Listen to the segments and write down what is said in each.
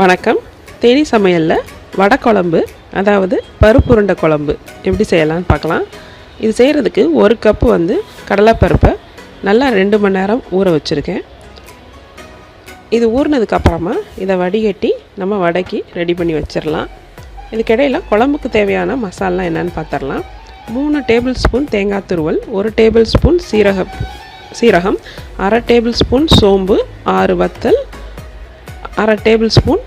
வணக்கம். தேனி சமையலில் வடை குழம்பு, அதாவது பருப்பு உருண்டை குழம்பு எப்படி செய்யலாம்னு பார்க்கலாம். இது செய்கிறதுக்கு 1 கப்பு கடலைப்பருப்பை நல்லா 2 மணி நேரம் ஊற வச்சுருக்கேன். இது ஊறினதுக்கப்புறமா இதை வடிகட்டி நம்ம வடைக்கு ரெடி பண்ணி வச்சிடலாம். இதுக்கிடையில் குழம்புக்கு தேவையான மசாலா என்னென்னு பார்த்துடலாம். 3 டேபிள் ஸ்பூன் தேங்காய் துருவல், 1 டேபிள் ஸ்பூன் சீரகம், 1/2 டேபிள் ஸ்பூன் சோம்பு, 6 வத்தல், 1/2 டேபிள் ஸ்பூன்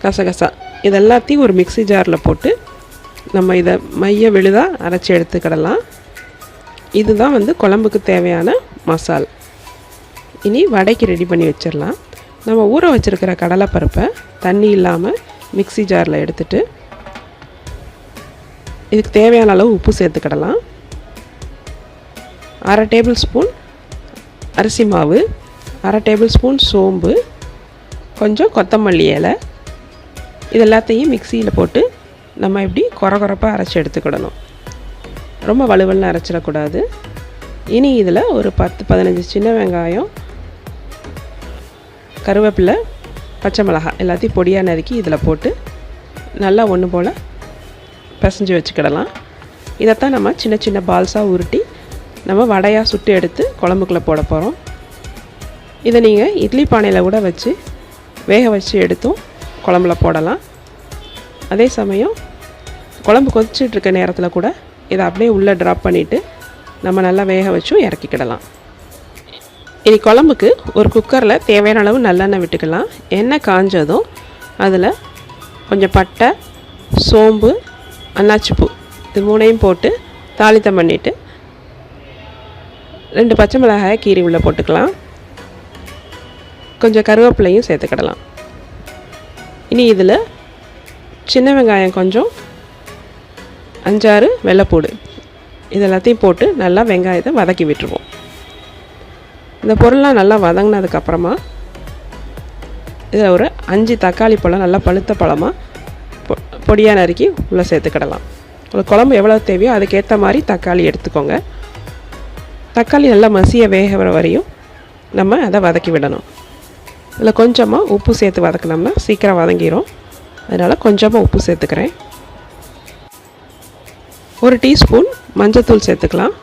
கசகசா. இது எல்லாத்தையும் ஒரு மிக்ஸி ஜாரில் போட்டு நம்ம இதை மைய விழுதாக அரைச்சி எடுத்துக்கிடலாம். இதுதான் குழம்புக்கு தேவையான மசால். இனி வடைக்கு ரெடி பண்ணி வச்சிடலாம். நம்ம ஊற வச்சுருக்கிற கடலைப்பருப்பை தண்ணி இல்லாமல் மிக்ஸி ஜாரில் எடுத்துட்டு இதுக்கு தேவையான அளவு உப்பு சேர்த்துக்கிடலாம். 1/2 டேபிள் ஸ்பூன் அரிசி மாவு, 1/2 டேபிள் ஸ்பூன் சோம்பு, கொஞ்சம் கொத்தமல்லி இலை, இது எல்லாத்தையும் மிக்சியில் போட்டு நம்ம இப்படி கொரகொரப்பாக அரைச்சி எடுத்துக்கிடணும். ரொம்ப வலுவல்னு அரைச்சிடக்கூடாது. இனி இதில் ஒரு 10-15 சின்ன வெங்காயம், கருவேப்பிலை, பச்சை மிளகாய் எல்லாத்தையும் பொடியாக நறுக்கி இதில் போட்டு நல்லா ஒன்று போல் பிசைஞ்சு வச்சுக்கிடலாம். இதைத்தான் நம்ம சின்ன சின்ன பால்ஸாக உருட்டி நம்ம வடையாக சுட்டு எடுத்து குழம்புக்குள்ளே போட போகிறோம். இதை நீங்கள் இட்லி பானையில் கூட வச்சு வேக வச்சு எடுத்தும் குழம்புல போடலாம். அதே சமயம் குழம்பு கொதிச்சிட்ருக்க நேரத்தில் கூட இதை அப்படியே உள்ளே ட்ராப் பண்ணிவிட்டு நம்ம நல்லா வேக வச்சும் இறக்கிக்கிடலாம். இனி குழம்புக்கு ஒரு குக்கரில் தேவையான அளவு நல்லெண்ணெய் விட்டுக்கலாம். எண்ணெய் காஞ்சதும் அதில் கொஞ்சம் பட்டை, சோம்பு, அன்னாச்சிப்பூ இது 3ஐயும் போட்டு தாளித்தம் பண்ணிவிட்டு 2 பச்சை மிளகாயை கீரி உள்ளே போட்டுக்கலாம். கொஞ்சம் கருவேப்பிலையும் சேர்த்துக்கிடலாம். இனி இதில் சின்ன வெங்காயம் கொஞ்சம், 5-6 வெள்ளைப்பூடு இது எல்லாத்தையும் போட்டு நல்லா வெங்காயத்தை வதக்கி விட்டுருவோம். இந்த பொருள்லாம் நல்லா வதங்கினதுக்கப்புறமா இதில் ஒரு 5 தக்காளி பழம் நல்லா பழுத்த பழமாக பொடியாக நறுக்கி உள்ளே சேர்த்துக்கிடலாம். உங்களுக்கு குழம்பு எவ்வளோ தேவையோ அதுக்கேற்ற மாதிரி தக்காளி எடுத்துக்கோங்க. தக்காளி நல்லா மசிய வேகிற வரையும் நம்ம அதை வதக்கி விடணும். இதில் கொஞ்சமாக உப்பு சேர்த்து வதக்கினோம்னா சீக்கிரம் வதங்கிடும். அதனால் கொஞ்சமாக உப்பு சேர்த்துக்கிறேன். 1 டீஸ்பூன் மஞ்சத்தூள் சேர்த்துக்கலாம்.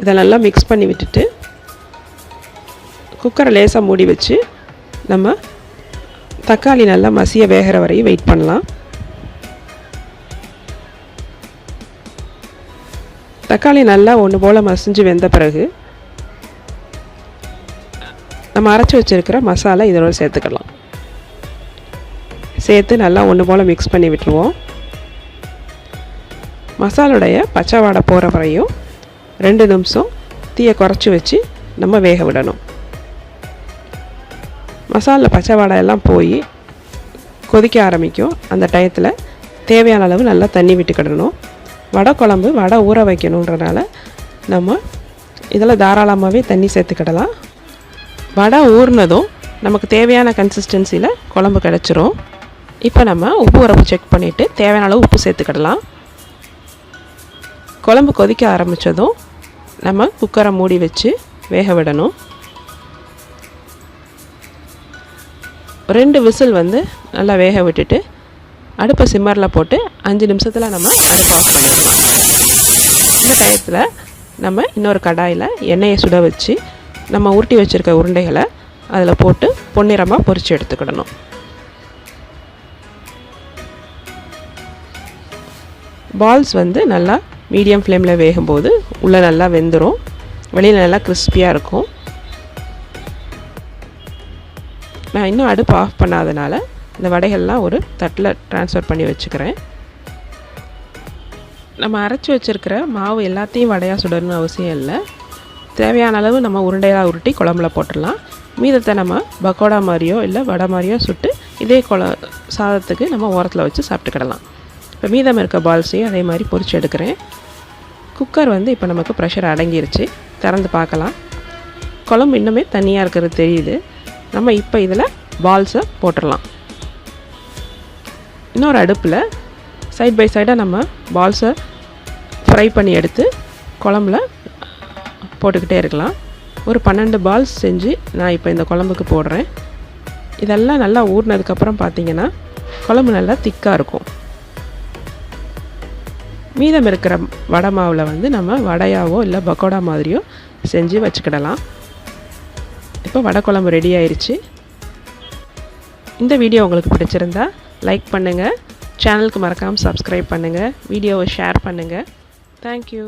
இதை நல்லா மிக்ஸ் பண்ணி விட்டுட்டு குக்கரை லேசாக மூடி வச்சு நம்ம தக்காளி நல்லா மசிய வேகிற வரையும் வெயிட் பண்ணலாம். தக்காளி நல்லா ஒன்று போல் மசிஞ்சு வெந்த பிறகு நம்ம அரைச்சி வச்சுருக்கிற மசாலா இதோட சேர்த்துக்கலாம். சேர்த்து நல்லா ஒன்று போல் மிக்ஸ் பண்ணி விட்டுருவோம். மசாலோடைய பச்சை வாடை போகிற வரையும் 2 நிமிஷம் தீயை குறைச்சி வச்சு நம்ம வேக விடணும். மசாலில் பச்சை வாடை எல்லாம் போய் கொதிக்க ஆரம்பிக்கும். அந்த டயத்தில் தேவையான அளவு நல்லா தண்ணி விட்டுக்கிடணும். வடை குழம்பு வடை ஊற வைக்கணுன்றனால நம்ம இதில் தாராளமாகவே தண்ணி சேர்த்துக்கிடலாம். வடை ஊறினதும் நமக்கு தேவையான கன்சிஸ்டன்சியில் குழம்பு கிடச்சிரும். இப்போ நம்ம உப்பு உரப்பு செக் பண்ணிவிட்டு தேவையான அளவு உப்பு சேர்த்துக்கிடலாம். குழம்பு கொதிக்க ஆரம்பித்ததும் நம்ம குக்கரை மூடி வச்சு வேக விடணும். 2 விசில் நல்லா வேக விட்டுட்டு அடுப்பை சிம்மரில் போட்டு 5 நிமிஷத்தில் நம்ம அடுப்பு ஆஃப் பண்ணிடலாம். இந்த டயத்தில் நம்ம இன்னொரு கடாயில் எண்ணெயை சுட வச்சு நம்ம உருட்டி வச்சுருக்க உருண்டைகளை அதில் போட்டு பொன்னிறமாக பொரித்து எடுத்துக்கிடணும். பால்ஸ் நல்லா மீடியம் ஃப்ளேமில் வேகும்போது உள்ளே நல்லா வெந்துடும், வெளியில் நல்லா கிறிஸ்பியாக இருக்கும். நான் இன்னும் அடுப்பு ஆஃப் பண்ணாதனால இந்த வடைகள்லாம் ஒரு தட்டில் ட்ரான்ஸ்ஃபர் பண்ணி வச்சுக்கிறேன். நம்ம அரைச்சி வச்சுருக்கிற மாவு எல்லாத்தையும் வடையாக சுடணும்னு அவசியம் இல்லை. தேவையான அளவு நம்ம உருண்டையாக உருட்டி குழம்புல போட்டுடலாம். மீதத்தை நம்ம பக்கோடா மாதிரியோ இல்லை வடை மாதிரியோ சுட்டு இதே சாதத்துக்கு நம்ம ஓரத்தில் வச்சு சாப்பிட்டுக்கிடலாம். இப்போ மீதம் இருக்க பால்ஸையும் அதே மாதிரி பொரிச்சு எடுக்கிறேன். குக்கர் இப்போ நமக்கு ப்ரெஷர் அடங்கிருச்சு. திறந்து பார்க்கலாம். குழம்பு இன்னுமே தண்ணியாக இருக்கிறது தெரியுது. நம்ம இப்போ இதில் பால்ஸை போட்டுடலாம். இன்னொரு அடுப்பில் சைட் பை சைடாக நம்ம பால்ஸை ஃப்ரை பண்ணி எடுத்து குழம்புல போட்டுக்கிட்டே இருக்கலாம். ஒரு 12 பால்ஸ் செஞ்சு நான் இப்போ இந்த குழம்புக்கு போடுறேன். இதெல்லாம் நல்லா ஊறினதுக்கப்புறம் பார்த்திங்கன்னா குழம்பு நல்லா திக்காக இருக்கும். மீதம் இருக்கிற வடை மாவில் வந்து நம்ம வடையாவோ இல்லை பக்கோடா மாதிரியோ செஞ்சு வச்சுக்கிடலாம். இப்போ வடை குழம்பு ரெடி ஆயிடுச்சு. இந்த வீடியோ உங்களுக்கு பிடிச்சிருந்தா லைக் பண்ணுங்கள், சேனலுக்கு மறக்காமல் சப்ஸ்கிரைப் பண்ணுங்கள், வீடியோவை ஷேர் பண்ணுங்கள். தேங்க்யூ.